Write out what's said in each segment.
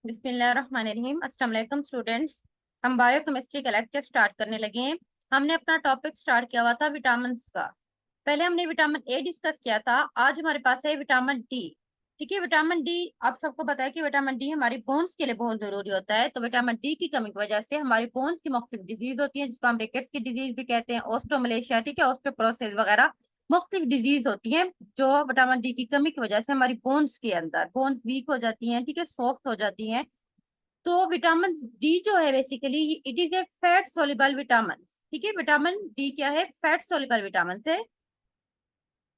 बिस्मिल्लाहिर्रहमानिर्रहीम। अस्सलाम वालेकुम स्टूडेंट्स। हम बायोकेमिस्ट्री का लेक्चर स्टार्ट करने लगे हैं। हमने अपना टॉपिक स्टार्ट किया हुआ था विटामिन का। पहले हमने विटामिन ए डिस्कस किया था। आज हमारे पास है विटामिन डी। ठीक है, विटामिन डी आप सबको पता है कि विटामिन डी हमारी बोन्स के लिए बहुत जरूरी होता है। तो विटामिन डी की कमी की वजह से हमारी बोन्स की मुख्तलिफ डिजीज होती है, जिसको हम रिकेट्स की डिजीज भी कहते हैं, ऑस्टियोमलेशिया, ठीक है, ऑस्टियोपोरोसिस वगैरह मुख्तलिफ डिजीज होती हैं जो विटामिन डी की कमी की वजह से हमारी बोन्स के अंदर बोन्स वीक हो जाती हैं, ठीक है, सॉफ्ट हो जाती हैं। तो विटामिन डी जो है basically it is a fat soluble vitamin. ठीक है, विटामिन डी क्या है? फैट सोल्यूबल विटामिन है,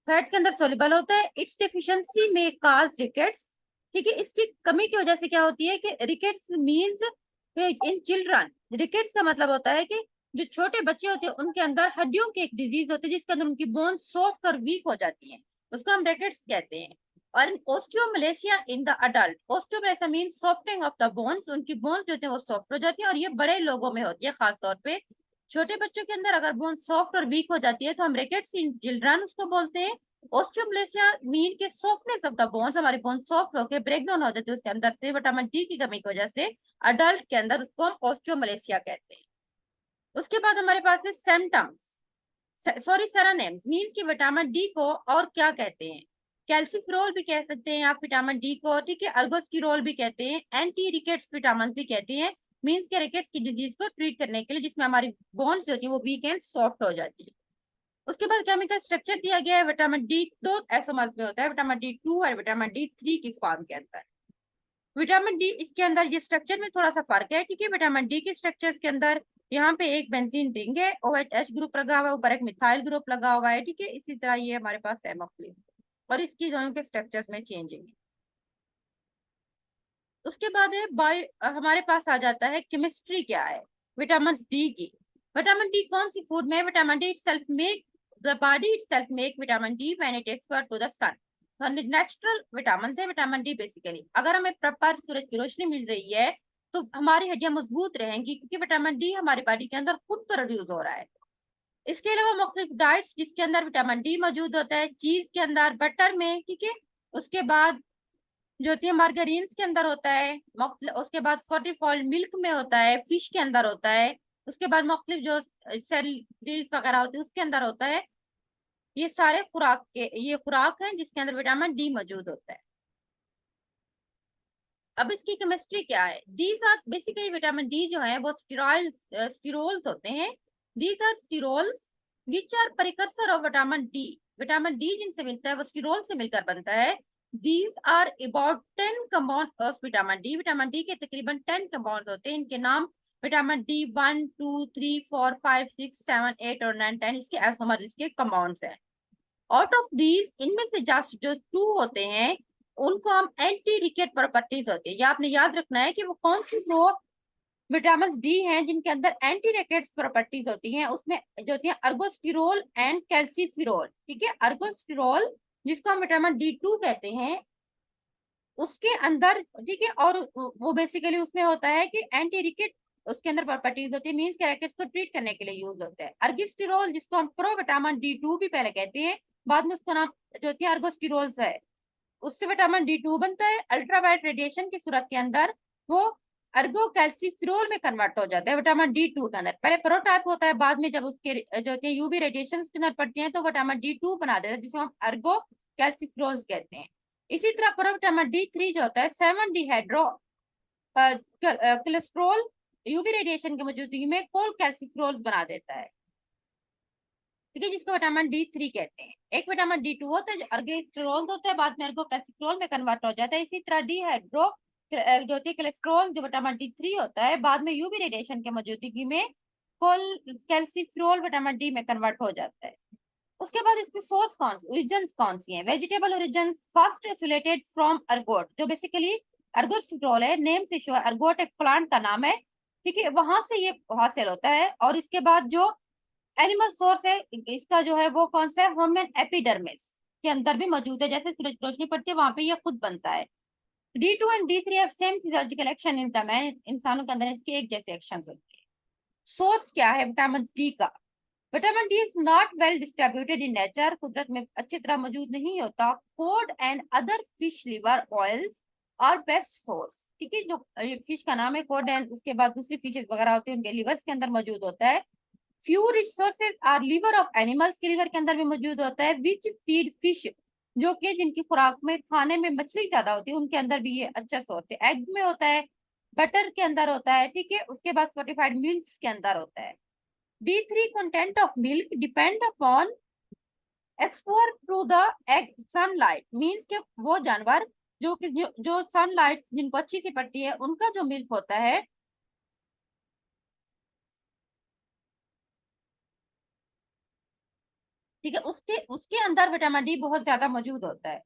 फैट के अंदर सोल्यूबल होता है। इट्स डेफिशिएंसी में कॉज रिकेट्स। ठीक है, इसकी कमी की वजह से क्या होती है कि rickets means in children. Rickets का मतलब होता है कि जो छोटे बच्चे होते हैं उनके अंदर हड्डियों की एक डिजीज होती है जिसके अंदर उनकी बोन सॉफ्ट और वीक हो जाती है, उसको हम रिकेट्स कहते हैं। और osteomalacia in the adult, osteomalacia mean softening of the bones, उनकी बोन्स जो होती है वो सॉफ्ट हो जाती है, और ये बड़े लोगों में होती है खास तौर पे। छोटे बच्चों के अंदर अगर बोन सॉफ्ट और वीक हो जाती है तो हम रिकेट्स इन चिल्ड्रन उसको बोलते हैं। ऑस्टियोमलेशिया मीन के सॉफ्टनेस ऑफ द बोन्स, हमारी बोन सॉफ्ट होकर ब्रेक डाउन हो जाती है उसके अंदर से विटामिन डी की कमी की वजह से। अडल्ट के अंदर उसको हम ऑस्टियोमलेशिया कहते हैं। उसके बाद हमारे पास है सिम्टम्स, सॉरी सेरोनिम्स, मींस कि विटामिन डी को और क्या कहते हैं? कैल्सिफेरॉल भी कह सकते हैं आप विटामिन डी को, ठीक है, अर्गोस्टिरोल भी कहते हैं, एंटी रिकेट्स विटामिन भी कहते हैं। मींस के रिकेट्स की डिजीज को ट्रीट करने के लिए जिसमें हमारी बोन्स जो होती है वो वीक एंड सॉफ्ट हो जाती है। उसके बाद केमिकल स्ट्रक्चर दिया गया है विटामिन डी, तो एसोमर्स में होता है विटामिन डी 2 और विटामिन डी 3 की फॉर्म के अंदर। विटामिन डी इसके अंदर ये स्ट्रक्चर में थोड़ा सा फर्क है, ठीक है। विटामिन डी के स्ट्रक्चर के अंदर यहाँ पे एक बेंजीन रिंग है, OH ग्रुप लगा हुआ है, ऊपर एक मिथाइल ग्रुप लगा हुआ है, ठीक है। इसी तरह ये हमारे पास है मुख्तलिफ, और इसकी दोनों के स्ट्रक्चर में चेंजिंग है। उसके बाद है हमारे पास आ जाता है केमिस्ट्री क्या है विटामिन डी की। विटामिन डी कौन सी फूड में? Vitamin D itself make the body itself make vitamin D when it expose to the sun. Natural vitamin है विटामिन डी बेसिकली। अगर हमें प्रॉपर सूरज की रोशनी मिल रही है तो हमारी हड्डियां मजबूत रहेंगी, क्योंकि विटामिन डी हमारी बॉडी के अंदर खुद प्रोड्यूस हो रहा है। इसके अलावा मुख्तलिफ डाइट्स जिसके अंदर विटामिन डी मौजूद होता है, चीज के अंदर, बटर में, ठीक है। उसके बाद जो होती है मार्गरीन्स के अंदर होता है, उसके बाद फोर्टिफाइड मिल्क में होता है, फिश के अंदर होता है। उसके बाद मुख्तलिफ जो सेरीज वगैरह होती है उसके अंदर होता है। ये सारे ये खुराक हैं जिसके अंदर विटामिन डी मौजूद होता है। अब इसकी केमिस्ट्री क्या है? These are basically vitamin D जो है वो स्टीरोल्स होते हैं। These are sterols which are precursor of vitamin D. Vitamin D जिनसे मिलता है वो स्टीरोल से मिलकर बनता है। These are about 10 compound of vitamin D. Vitamin D के तकरीबन 10 कंपाउंड होते हैं। इनके नाम विटामिन डी 1 2 3 4 5 6 7 8 और 9 10 इसके एल्फामेट इसके कंपाउंड्स हैं। आउट ऑफ दीज इनमें से जस्ट जो 2 होते हैं उनको हम एंटी रिकेट प्रॉपर्टीज होती है। ये आपने याद रखना है कि वो कौन सी दो विटामिन डी हैं जिनके अंदर एंटी रिकेट्स प्रॉपर्टीज होती हैं। उसमें जो होती है अर्गोस्टिरोल एंड कैल्सिफेरॉल, ठीक है। अर्गोस्टिरोल जिसको हम विटामिन डी 2 कहते हैं उसके अंदर, ठीक है, और वो बेसिकली उसमें होता है कि एंटी रिकेट उसके अंदर प्रॉपर्टीज होती है, मींस के रैकेट्स को ट्रीट करने के लिए यूज होता है। अर्गिस्टिरोल जिसको हम प्रो विटामिन डी 2 भी पहले कहते हैं, बाद में उसका नाम जो होती है अर्गोस्टिरोल्स है, उससे विटामिन डी 2 बनता है। अल्ट्रावायलेट रेडिएशन की सूरत के अंदर वो अर्गो कैल्सिफेरॉल में कन्वर्ट हो जाता है विटामिन डी 2 के अंदर। पहले प्रोटाइप होता है, बाद में जब उसके जो होती है यूवी रेडिएशन के अंदर पड़ती है तो विटामिन डी 2 बना देता है जिसको हम अर्गो कैल्सिफेरॉल्स कहते हैं। इसी तरह प्रो विटामिन डी 3 जो होता है 7 डिहाइड्रो कोलेस्ट्रॉल यूवी रेडिएशन की मौजूदगी में कोल कैल्सिफेरॉल्स बना देता है, ठीक है, जिसको विटामिन डी 3 कहते हैं। एक विटामिन डी 2 होता है जो अर्गोस्टिरोल होता है, बाद में अर्गोकैल्सिफेरॉल में कन्वर्ट हो जाता है। इसी तरह डिहाइड्रो जो होती है कोलेस्ट्रॉल जो विटामिन डी 3 होता है, बाद में यूवी रेडिएशन की मौजूदगी में कोल कैल्सिफेरॉल विटामिन डी में कन्वर्ट हो जाता है। उसके बाद इसके सोर्स ओरिजिन्स कौन सी हैं? Vegetable origin first isolated from ergot, जो बेसिकली अर्गोस्टिरोल है, नेम से शो है, अर्गोट एक प्लांट का नाम है, ठीक है, वहां से ये हासिल होता है। और इसके बाद जो एनिमल सोर्स है इसका जो है वो कौन सा है? ह्यूमन एपिडर्मिस के अंदर भी मौजूद है, जैसे सूरज की रोशनी पड़ती है वहां पे ये खुद बनता है। D 2 and D 3 have same physiological action in the man, इंसानों के अंदर इसके एक जैसे एक्शन होते हैं। सोर्स क्या है विटामिन डी का? Vitamin D is not well distributed in nature, कुदरत में अच्छी तरह मौजूद नहीं होता। Cod and other fish liver oils are best source. ठीक है, जो फिश का नाम है कोड, एंड उसके बाद दूसरी फिशेज वगैरह होती है उनके लिवर्स के अंदर मौजूद होता है। Few rich sources are liver of animals, के लिवर के अंदर भी मौजूद होता है। विच फीड फिश, जो कि जिनकी खुराक में खाने में मछली ज्यादा होती है उनके अंदर भी ये अच्छा सोर्स है। एग में होता है, बटर के अंदर होता है, ठीक है। उसके बाद फोर्टिफाइड मिल्क के अंदर होता है। D3 content of milk depend upon exposure to the egg sunlight, means के वो जानवर जो कि जो सनलाइट जिनको अच्छी सी पड़ती है उनका जो मिल्क होता है, ठीक है, उसके उसके अंदर विटामिन डी बहुत ज्यादा मौजूद होता है।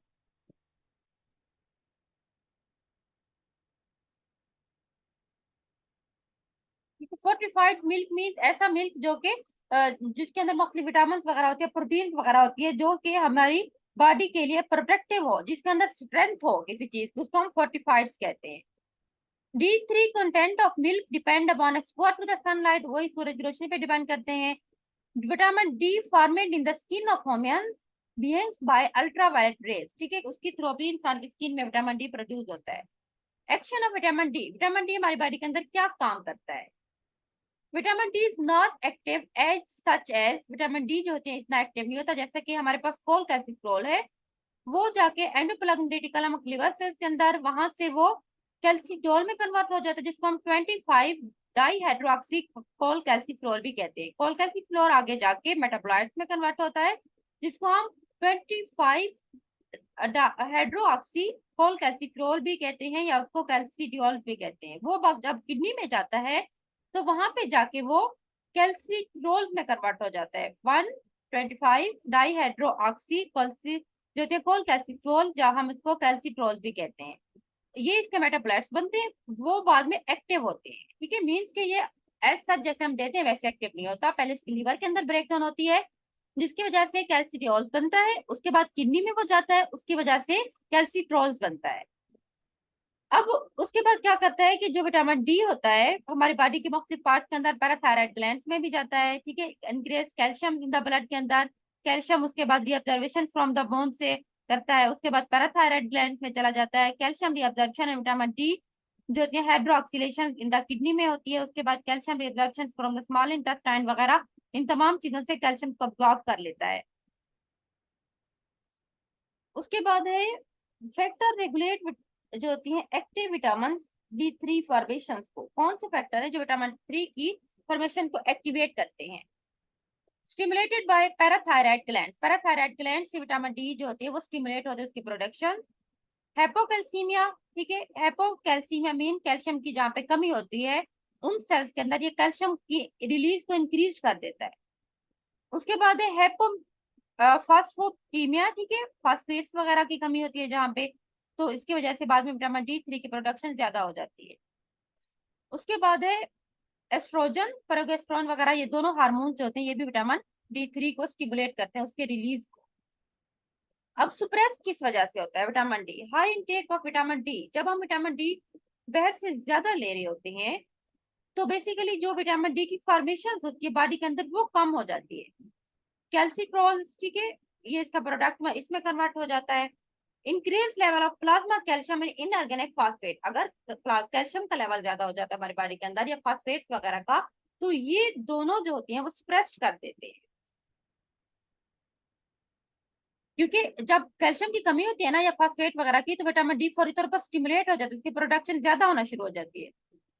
फोर्टिफाइड मिल्क मीन्स ऐसा मिल्क जो कि जिसके अंदर मुख्तलिफ विटामिन वगैरह होती है, प्रोटीन वगैरह होती है, जो कि हमारी बॉडी के लिए प्रोटेक्टिव हो, जिसके अंदर स्ट्रेंथ हो किसी चीज की, उसको हम फोर्टिफाइड कहते हैं। D3 content of milk depend upon exposure to the sunlight, वही सूरज की रोशनी पे डिपेंड करते हैं। Vitamin D formed in the skin of human beings by ultraviolet rays, ठीक है, उसके थ्रू भी इंसान की स्किन में विटामिन डी प्रोड्यूस होता है। Action of vitamin D, vitamin D हमारी बॉडी के अंदर क्या काम करता है? Vitamin D is not active as such as, vitamin D जो होते हैं इतना एक्टिव नहीं होता जैसे कि हमारे पास कोलकैल्सिफेरॉल है, वो जाके एंडोप्लाज्मिक रेटिकुलम लिवर सेल्स के अंदर वहां से वो कैल्सिडोल में कन्वर्ट हो जाता है, जिसको हम 25 डाई हाइड्रोक्सी कोल कैल्सिफेरॉल भी कहते हैं। कोल कैल्सिफेरॉल आगे जाके मेटाबोलाइट्स में कन्वर्ट होता है, जिसको हम 25 हाइड्रोक्सी कोल कैल्सिफेरॉल भी कहते हैं, या उसको कैल्सिडियोल भी कहते हैं। वो जब किडनी में जाता है तो वहां पे जाके वो कैल्सिट्रोल में कन्वर्ट हो जाता है। 125 डाई हाइड्रोक्सी जो थे कोल कैल्सिट्रोल, जहाँ हम इसको कैल्सिट्रोल भी कहते हैं, ये इसके मेटाबोलाइट्स बनते हैं, वो बाद में एक्टिव होते हैं, ठीक है। मीन्स के ये एज सच जैसे हम देते हैं वैसे एक्टिव नहीं होता, पहले इसकी लीवर के अंदर ब्रेकडाउन होती है जिसकी वजह से कैल्सिडियोल्स बनता है, उसके बाद किडनी में वो जाता है, उसकी वजह से कैल्सिट्रोल्स बनता है। अब उसके बाद क्या करता है कि जो विटामिन डी होता है हमारी बॉडी के मुख्तलिफ पार्ट्स के अंदर पैराथायराइड ग्लैंड्स में भी जाता है, ठीक है। Increase calcium in the blood के अंदर, कैल्शियम उसके बाद रीअब्जॉर्प्शन फ्रॉम द बोन से करता है, उसके बाद पैराथायराइड ग्लैंड्स में चला जाता है। Calcium reabsorption and vitamin D जो होती है हाइड्रोक्सिलेशन इन द किडनी में होती है, उसके बाद calcium reabsorption from the small intestine वगैरह, इन तमाम चीजों से कैल्शियम को अब्जॉर्ब कर लेता है। उसके बाद है फैक्टर रेगुलेट जो होती है एक्टिव विटामिन D3 फॉर्मेशन को। कौन से फैक्टर है जो विटामिन 3 की फॉर्मेशन को एक्टिवेट करते हैं? Stimulated by parathyroid gland, parathyroid gland से विटामिन डी जो होती है वो स्टिमुलेट होते हैं उसकी प्रोडक्शन। हेपोकैल्सीमिया, ठीक है, हेपोकैल्सीमिया मीन कैल्शियम की जहाँ पे कमी होती है उन सेल्स के अंदर ये कैल्शियम की रिलीज को इंक्रीज कर देता है। उसके बाद है हेपो फास्फोटीमिया, ठीक है, फास्फेट्स वगैरह की कमी होती है जहाँ पे, तो इसकी वजह से बाद में विटामिन D3 की प्रोडक्शन ज्यादा हो जाती है। उसके बाद है एस्ट्रोजन, प्रोजेस्टेरोन वगैरह, ये दोनों हार्मोन्स जो होते हैं ये भी विटामिन D3 को स्टिमुलेट करते हैं उसके रिलीज को। अब सुप्रेस किस वजह से होता है vitamin D? High intake of vitamin D, जब हम विटामिन डी बाहर से ज्यादा ले रहे होते हैं तो बेसिकली जो विटामिन डी की फॉर्मेशन होती है बॉडी के अंदर वो कम हो जाती है। कैल्सिट्रॉल, ठीक है, ये इसका प्रोडक्ट में इसमें कन्वर्ट हो जाता है। Increase level of plasma calcium in inorganic phosphate, अगर कैल्शियम का लेवल ज्यादा हो जाता है हमारी बॉडी के अंदर या फास्फेट्स वगैरह का, तो ये दोनों जो होती हैं वो सप्रेस्ड कर देते हैं, क्योंकि जब कैल्शियम की कमी होती है ना या फास्फेट वगैरह की तो विटामिन डी फौरी तौर पर स्टिमुलेट हो जाता है, इसकी प्रोडक्शन ज्यादा होना शुरू हो जाती है।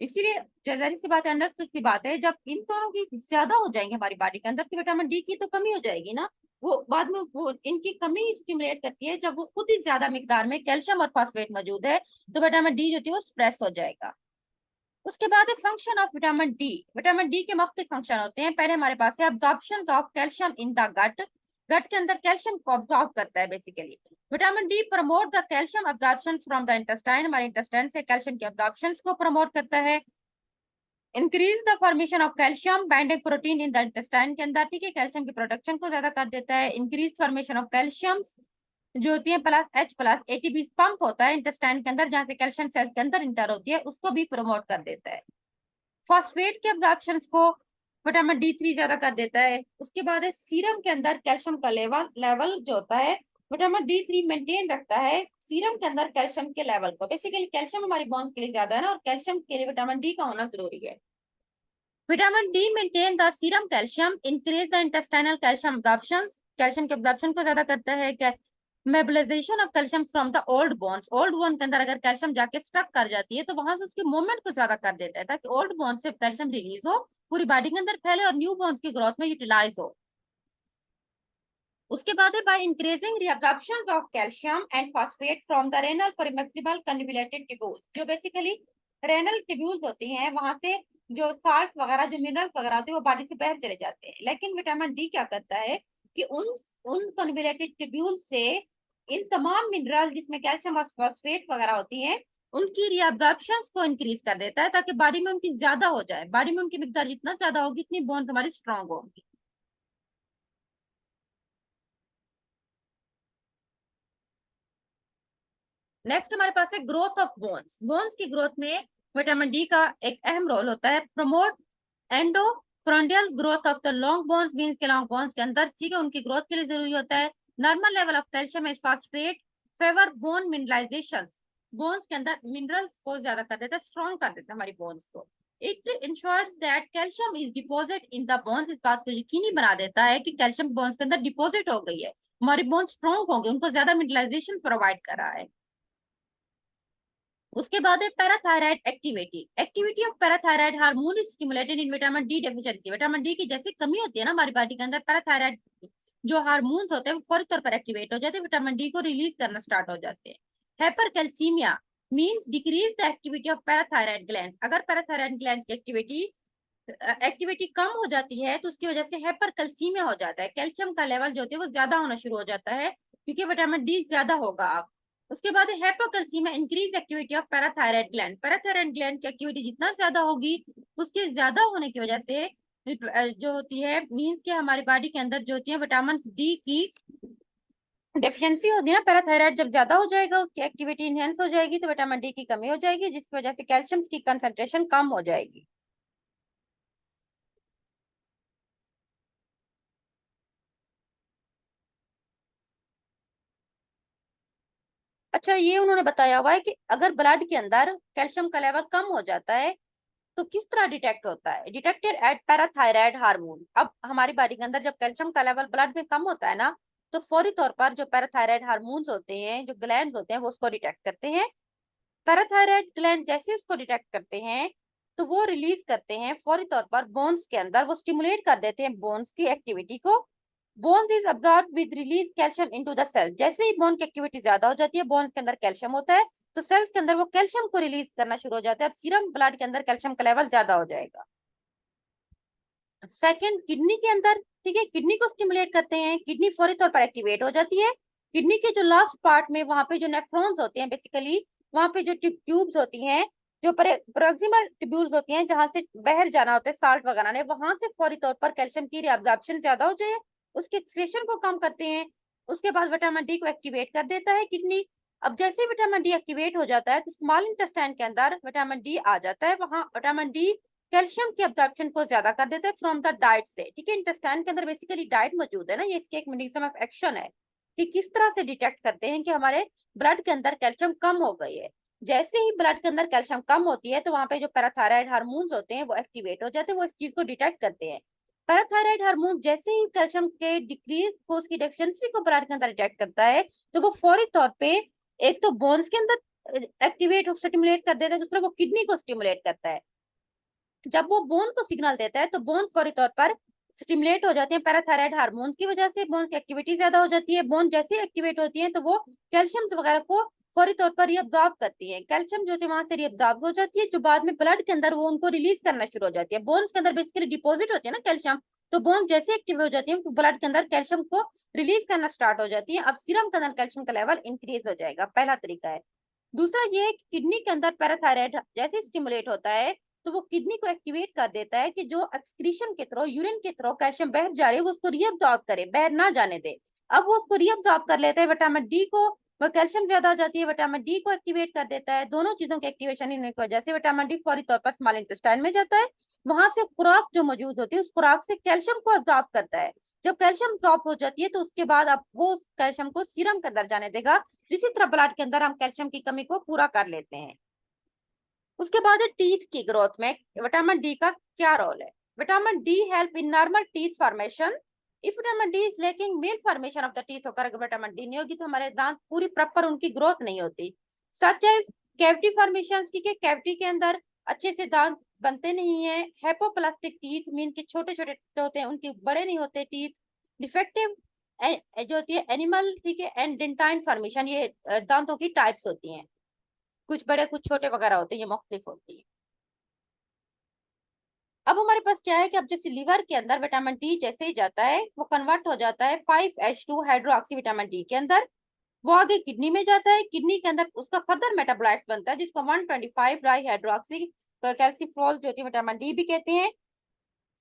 इसीलिए जाहिर सी बात है, अंडरस्टूड सी बात है, जब इन दोनों की ज्यादा हो जाएंगे हमारी बॉडी के अंदर तो विटामिन डी की तो कमी हो जाएगी ना, वो बाद में वो इनकी कमी स्टिमुलेट करती है। जब वो खुद ही ज्यादा मिकदार में कैल्शियम और फास्फेट मौजूद है तो विटामिन डी जो होती है वो स्प्रेस हो जाएगा। उसके बाद है function of vitamin D. Vitamin D के मुख्तलिफ फंक्शन होते हैं। पहले हमारे पास है absorption of calcium in the gut, gut के अंदर कैल्शियम को अब्जॉर्ब करता है basically. Vitamin D promote the calcium absorption from the intestine, हमारे इंटेस्टाइन से कैल्शियम के अब्जॉर्प्शन को प्रमोट करता है। Increase the formation of calcium binding protein in the intestine के अंदर, ठीक है, कैल्शियम की प्रोडक्शन को ज्यादा कर देता है। इंक्रीज फॉर्मेशन ऑफ कैल्शियम जो होती है plus H plus ATP pump होता है इंटेस्टाइन के अंदर जहाँ से कैल्शियम सेल्स के अंदर इंटर होती है, उसको भी प्रमोट कर देता है। फॉस्फेट के अब्जॉर्प्शन को विटामिन D3 ज्यादा कर देता है। उसके बाद है सीरम के अंदर कैल्शियम का लेवल लेवल जो होता है विटामिन D3 मेंटेन रखता है सीरम के अंदर कैल्शियम के लेवल को। बेसिकली कैल्शियम हमारी बोन्स के लिए ज्यादा है ना, और कैल्शियम के लिए विटामिन डी का होना जरूरी है। Vitamin D maintain the serum calcium, increase the intestinal calcium absorption, calcium के अब्जॉर्प्शन को ज्यादा करता है। Mobilisation of calcium from the old bones, old bone के अंदर अगर कैल्शियम जाके स्टक कर जाती है तो वहां से उसकी मूवमेंट को ज्यादा कर देता है, ताकि ओल्ड बोन से कैल्शियम रिलीज हो, पूरी बॉडी के अंदर फैले और न्यू बोन्स की ग्रोथ में यूटिलाइज हो। उसके बाद है by increasing reabsorption of calcium and phosphate from the renal proximal convoluted tubules, जो बेसिकली रेनल ट्यूब्यूल्स होती हैं वहां से जो साल्ट वगैरह, जो मिनरल्स वगैरह होते हैं वो बॉडी से बाहर चले जाते हैं। लेकिन विटामिन डी क्या करता है कि उन उन कन्वोल्यूटेड ट्यूब्यूल से इन तमाम मिनरल जिसमें कैल्शियम और फॉस्फेट वगैरह होती हैं उनकी रीअब्जॉर्प्शन को इंक्रीज कर देता है, ताकि बॉडी में उनकी ज्यादा हो जाए। बॉडी में उनकी मिकदार जितना ज्यादा होगी इतनी बोन्स हमारी स्ट्रांग होगी। नेक्स्ट हमारे पास है ग्रोथ ऑफ बोन्स। बोन्स की ग्रोथ में विटामिन डी का एक अहम रोल होता है। Promote endochondral growth of the long bones, means के लॉन्ग बोन्स के अंदर, ठीक है, उनकी ग्रोथ के लिए जरूरी होता है। Normal level of calcium and phosphate favour bone mineralization, bones के अंदर मिनरल्स को ज्यादा कर देता है, स्ट्रॉन्ग कर देता है हमारी बोन्स को। It ensures that calcium is deposit in the bones, इस बात को यकीनी बना देता है कि कैल्शियम बोन्स के अंदर डिपोजिट हो गई है, हमारी बोन्स स्ट्रॉन्ग होंगे, उनको ज्यादा मिनरलाइजेशन प्रोवाइड कर रहा है। उसके बाद है parathyroid activity. Activity of parathyroid hormone is stimulated in vitamin D deficiency. Vitamin D की जैसे कमी होती है ना हमारी बॉडी के अंदर, पैराथायराइड जो हार्मोन्स होते हैं वो फौरी तौर पर एक्टिवेट हो जाते हैं, विटामिन डी को रिलीज करना स्टार्ट हो जाते हैं। Hypercalcaemia means decrease the activity of parathyroid glands. अगर पैराथायराइड ग्लैंड्स की एक्टिविटी कम हो जाती है तो उसकी वजह से हाइपरकैल्सीमिया हो जाता है, कैल्शियम का लेवल जो होता है वो ज्यादा होना शुरू हो जाता है क्योंकि विटामिन डी ज्यादा होगा। आप उसके बाद hypocalcaemia, increase activity of parathyroid gland. Parathyroid gland की एक्टिविटी जितना ज्यादा होगी उसके ज्यादा होने की वजह से जो होती है मींस के हमारी बॉडी के अंदर जो होती है विटामिन डी की डेफिशिएंसी होती है ना, पैराथायराइड जब ज्यादा हो जाएगा उसकी एक्टिविटी इनहेंस हो जाएगी तो विटामिन डी की कमी हो जाएगी, जिसकी वजह से कैल्शियम की कंसंट्रेशन कम हो जाएगी। अच्छा, ये उन्होंने बताया हुआ है कि अगर ब्लड के अंदर कैल्शियम का लेवल कम हो जाता है तो किस तरह डिटेक्ट होता है। Detected at parathyroid hormone. अब हमारी बॉडी के अंदर जब कैल्शियम का लेवल ब्लड में कम होता है ना तो फौरी तौर पर जो पैराथायराइड हार्मोन्स होते हैं, जो ग्लैंड होते हैं, वो उसको डिटेक्ट करते हैं। पैराथायराइड ग्लैंड जैसे उसको डिटेक्ट करते हैं तो वो रिलीज करते हैं फौरी तौर पर बोन्स के अंदर, वो स्टिमुलेट कर देते हैं बोन्स की एक्टिविटी को। Bones is absorb with release calcium into the cell. जैसे ही बोन की एक्टिविटी ज्यादा हो जाती है, बोन्स के अंदर कैल्शियम होता है तो सेल्स के अंदर वो कैल्शियम को रिलीज करना शुरू हो जाता है। अब सीरम ब्लड के अंदर कैल्शियम का लेवल ज्यादा हो जाएगा। सेकंड, किडनी के अंदर, ठीक है, किडनी को स्टिमुलेट करते हैं, किडनी फौरी तौर पर एक्टिवेट हो जाती है। किडनी के जो लास्ट पार्ट में वहां पे जो नेफ्रॉन्स होते हैं, बेसिकली वहां पे जो ट्यूब्स होती हैं, जो प्रोक्सिमल ट्यूब्यूल्स होती हैं जहां से बाहर जाना होता है साल्ट वगैरह ने, वहां से फौरी तौर पर कैल्शियम की रिअब्जॉर्प्शन ज्यादा हो जाए, उसके एक्सक्रीशन को कम करते हैं। उसके बाद विटामिन डी को एक्टिवेट कर देता है किडनी। अब जैसे विटामिन डी एक्टिवेट हो जाता है तो स्मॉल इंटेस्टाइन के अंदर विटामिन डी आ जाता है, वहां विटामिन डी कैल्शियम की अब्जॉर्प्शन को ज्यादा कर देता है फ्रॉम द डाइट से, ठीक है। इंटेस्टाइन के अंदर बेसिकली डाइट मौजूद है ना, ये इसके एक मैकेनिज्म ऑफ एक्शन है कि किस तरह से डिटेक्ट करते हैं कि हमारे ब्लड के अंदर कैल्शियम कम हो गई है। जैसे ही ब्लड के अंदर कैल्शियम कम होती है तो वहां पे जो पैराथायराइड हार्मोन्स होते हैं वो एक्टिवेट हो जाते हैं, वो इस चीज को डिटेक्ट करते हैं। पैराथायराइड हार्मोन जैसे ही कैल्शियम के डिक्रीज को, उसकी डेफिशिएंसी को ब्लड के अंदर डिटेक्ट करता है तो वो फौरी तौर पे एक तो बोन्स के अंदर एक्टिवेट स्टिमुलेट कर देता है, दूसरा वो किडनी को स्टिमुलेट करता है। जब वो बोन को सिग्नल देता है तो बोन फौरी तौर पर स्टिमुलेट हो जाते हैं पैराथायराइड हार्मोन्स की वजह से, बोन की एक्टिविटी ज्यादा हो जाती है। बोन जैसे एक्टिवेट होती है तो वो कैल्शियम वगैरह को फौरी तौर पर रिअब्सॉर्ब करती है, कैल्शियम जो है वहां से रिअब्सॉर्ब हो जाती है, जो बाद में ब्लड के अंदर वो उनको रिलीज करना शुरू हो जाती है। बोन्स के अंदर बेसिकली डिपोजिट होती है ना कैल्शियम, तो बोन जैसे एक्टिव हो जाती है तो ब्लड के अंदर कैल्शियम को रिलीज करना स्टार्ट हो जाती है। अब सीरम के अंदर कैल्शियम का लेवल इंक्रीज हो जाएगा, पहला तरीका है। दूसरा ये है कि किडनी के अंदर पैराथायराइड जैसे स्टिमुलेट होता है तो वो किडनी को एक्टिवेट कर देता है कि जो एक्सक्रीशन के थ्रू, यूरिन के थ्रू कैल्शियम बाहर जा रहे है वो उसको रीअब्सॉर्ब करे, बाहर ना जाने दे। अब वो उसको रीअब्सॉर्ब कर लेता है, विटामिन डी को, वो कैल्शियम ज्यादा हो जाती है, विटामिन डी को एक्टिवेट कर देता है। दोनों चीजों की एक्टिवेशन होने की वजह से विटामिन डी फौरी तौर पर स्मॉल इंटेस्टाइन में जाता है, वहां से खुराक जो मौजूद होती है उस खुराक से कैल्शियम को अब्सॉर्ब करता है। जब कैल्शियम अब्सॉर्ब हो जाती है तो उसके बाद अब वो उस कैल्शियम को सीरम के अंदर जाने देगा, इसी तरह ब्लड के अंदर हम कैल्शियम की कमी को पूरा कर लेते हैं। उसके बाद है टीथ की ग्रोथ में विटामिन डी का क्या रोल है। Vitamin D help in normal teeth formation. If vitamin D is lacking malformation of the teeth, होकर विटामिन डी नहीं होगी तो हमारे दांत पूरी प्रॉपर उनकी ग्रोथ नहीं होती। सच एज कैविटी फॉर्मेशन, ठीक है, कैविटी के अंदर अच्छे से दांत बनते नहीं है। हेपोप्लास्टिक टीथ मीन के छोटे छोटे होते हैं, उनके बड़े नहीं होते टीथ। डिफेक्टिव जो होती है एनिमल, ठीक है, एंड डेंटाइन फॉर्मेशन, ये दांतों की टाइप्स होती हैं, कुछ बड़े कुछ छोटे वगैरह होते हैं, ये मुख्तलिफ होती है। अब हमारे पास क्या है कि अब जब से लीवर के अंदर विटामिन डी जैसे ही जाता है वो कन्वर्ट हो जाता है 5H2 हाइड्रोक्सी विटामिन डी के अंदर। वो आगे किडनी में जाता है, किडनी के अंदर उसका फर्दर मेटाबोलाइट्स बनता है जिसको 125 डाई हाइड्रोक्सी कैल्सीफ्रोल जो कि विटामिन डी भी कहते हैं।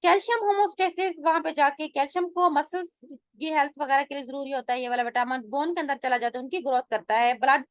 कैल्शियम होमोस्टेसिस, वहां पे जाके कैल्शियम को मसल्स की हेल्थ वगैरह के लिए जरूरी होता है, ये वाला विटामिन बोन के अंदर चला जाता है, उनकी ग्रोथ करता है। ब्लड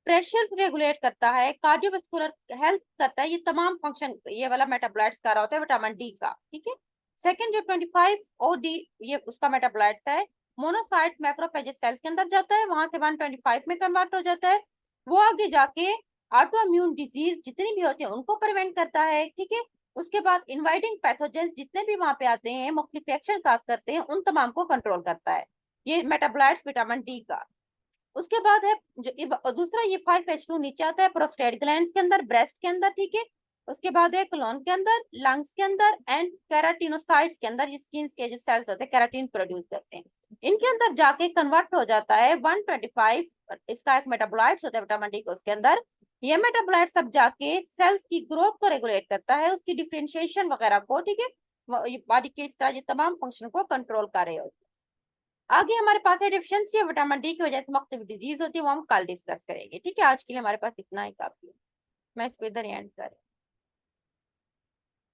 प्रेशर रेगुलेट करता है, कार्डियोवास्कुलर हेल्थ करता है, ये तमाम फंक्शन ये वाला मेटाबोलाइट्स कर रहा होता है विटामिन डी का, ठीक है। सेकंड जो 25OD, ये उसका मेटाबोलाइट्स है। मोनोसाइट मैक्रोफेजेस सेल्स के अंदर जाता है, वहां से 125 में कन्वर्ट हो जाता है। वो आगे जाके ऑटो इम्यून डिजीज जितनी भी होती है उनको प्रिवेंट करता है, ठीक है। उसके बाद इनवाइटिंग पैथोजेंस जितने भी वहां पे आते हैं, मुख्तलिफ रिएक्शन काज करते हैं, उन तमाम को कंट्रोल करता है, ये मेटाबोलाइट्स विटामिन डी का। उसके बाद है जो दूसरा ये 5H2 नीचे आता है प्रोस्टेट ग्लैंड्स के अंदर, ब्रेस्ट के अंदर, ठीक है। उसके बाद है कोलन के अंदर, लंग्स के अंदर एंड केराटिनोसाइट्स के अंदर, ये स्किन के जो सेल्स होते हैं केराटिन प्रोड्यूस करते हैं, इनके अंदर जाके कन्वर्ट हो जाता है 125। इसका एक मेटाबोलाइट्स होता है विटामिन डी को उसके अंदर। ये मेटाबोलाइट सब जाके सेल्स की ग्रोथ को रेगुलेट करता है, उसकी डिफरेंशिएशन वगैरह को, ठीक है, बॉडी के इस तरह ये तमाम फंक्शन को कंट्रोल कर रहे होते हैं। आगे हमारे पास है डिफिशियंसी विटामिन डी की वजह से मुख्तलिफ डिजीज होती है, वो हम कल डिस्कस करेंगे, ठीक है। आज के लिए हमारे पास इतना ही काफी है, मैं इसको इधर एंड कर